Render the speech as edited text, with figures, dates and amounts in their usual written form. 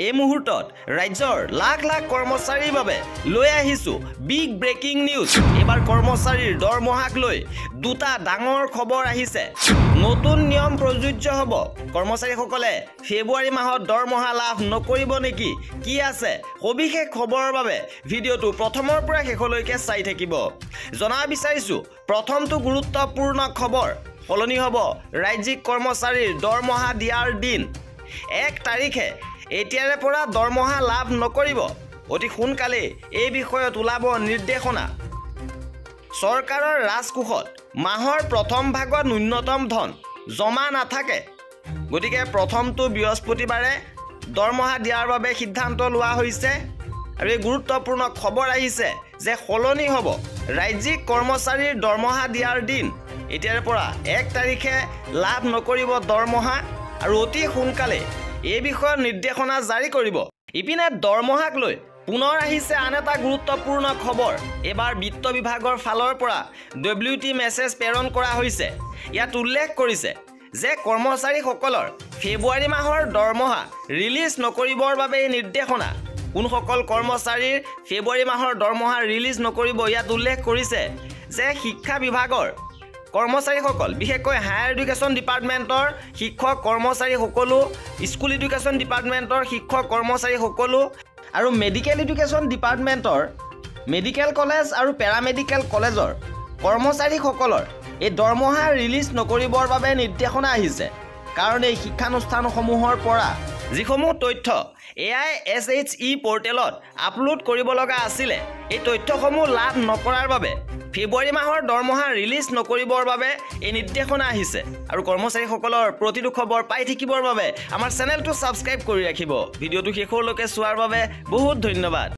এই মুহূৰ্তত ৰাজ্যৰ লাখ লাখ কৰ্মচাৰীৰ বাবে লৈ আহিছো বিগ ব্ৰেকিং নিউজ। এবাৰ কৰ্মচাৰীৰ দৰমহাক লৈ দুটা ডাঙৰ খবৰ আহিছে। নতুন নিয়ম প্ৰযোজ্য হ'ব। কৰ্মচাৰীসকলে ফেব্ৰুৱাৰী মাহত দৰমহা লাভ নকৰিব নেকি? কি আছে সবিশেষ খবৰৰ বাবে ভিডিঅ'টো প্ৰথমৰ পৰা শেষলৈকে চাই থাকিব। জনাব বিচাৰিছো প্ৰথমটো গুৰুত্বপূৰ্ণ খবৰ। সলনি হ'ব ৰাজ্যিক কৰ্মচাৰীৰ দৰমহা দিয়াৰ দিন। 1 তাৰিখে এতিয়াৰে পৰা দৰমহা লাভ নকৰিব। অতি সোনকালে এই বিষয়ত ওলাব নিৰ্দেশনা। চৰকাৰৰ ৰাজকোষত মাহৰ প্ৰথম ভাগত ন্যূনতম ধন জমা নাথাকে। গতিকে প্ৰথমটো বৃহস্পতিবাৰে দৰমহা দিয়াৰ বাবে সিদ্ধান্ত লোৱা হৈছে। আৰু এই গুৰুত্বপূৰ্ণ খবৰ আহিছে যে সলনি হ'ব ৰাজ্যিক কৰ্মচাৰীৰ দৰমহা দিয়াৰ দিন। এতিয়াৰে পৰা 1 তাৰিখে লাভ নকৰিব দৰমহা আৰু অতি সোনকালে এই বিষয়ত নিৰ্দেশনা জাৰি কৰিব। ইপিনে দৰমহাক লৈ পুনৰ আহিছে আন এটা গুৰুত্বপূৰ্ণ খবৰ। এবাৰ বিত্ত বিভাগৰ ফালৰ পৰা WT মেছেজ প্ৰেৰণ কৰা হৈছে। ইয়াত উল্লেখ কৰিছে যে কৰ্মচাৰীসকলৰ ফেব্ৰুৱাৰী মাহৰ দৰমহা ৰিলিজ নকৰিবৰ বাবে এই নিৰ্দেশনা। কোনসকল কৰ্মচাৰীৰ ফেব্ৰুৱাৰী মাহৰ দৰমহা ৰিলিজ নকৰিব ইয়াত উল্লেখ কৰিছে যে শিক্ষা বিভাগৰ কৰ্মচাৰীসকল, বিশেষকৈ হায়াৰ এডুকেশ্যন ডিপাৰ্টমেণ্টৰ শিক্ষক কৰ্মচাৰীসকলো, স্কুল এডুকেশ্যন ডিপাৰ্টমেণ্টৰ শিক্ষক কৰ্মচাৰীসকলো আৰু মেডিকেল এডুকেশ্যন ডিপাৰ্টমেণ্টৰ মেডিকেল কলেজ আৰু পেৰামেডিকেল কলেজৰ কৰ্মচাৰীসকলৰ এই দৰমহা ৰিলিজ নকৰিবৰ বাবে নিৰ্দেশনা আহিছে। কাৰণ এই শিক্ষানুষ্ঠানসমূহৰ পৰা যিসমূহ তথ্য AISHE পৰ্টেলত আপলোড কৰিব লগা আছিলে, এই তথ্যসমূহ লাভ নকৰাৰ বাবে ফেব্ৰুৱাৰী মাহৰ দৰমহা ৰিলিজ নকৰিবৰ বাবে এই নিৰ্দেশনা আহিছে। আৰু কৰ্মচাৰীসকলৰ প্ৰতিটো খবৰ পাই থাকিবৰ বাবে আমাৰ চেনেলটো ছাবস্ক্ৰাইব কৰি ৰাখিব। ভিডিঅ'টো শেষলৈকে চোৱাৰ বাবে বহুত ধন্যবাদ।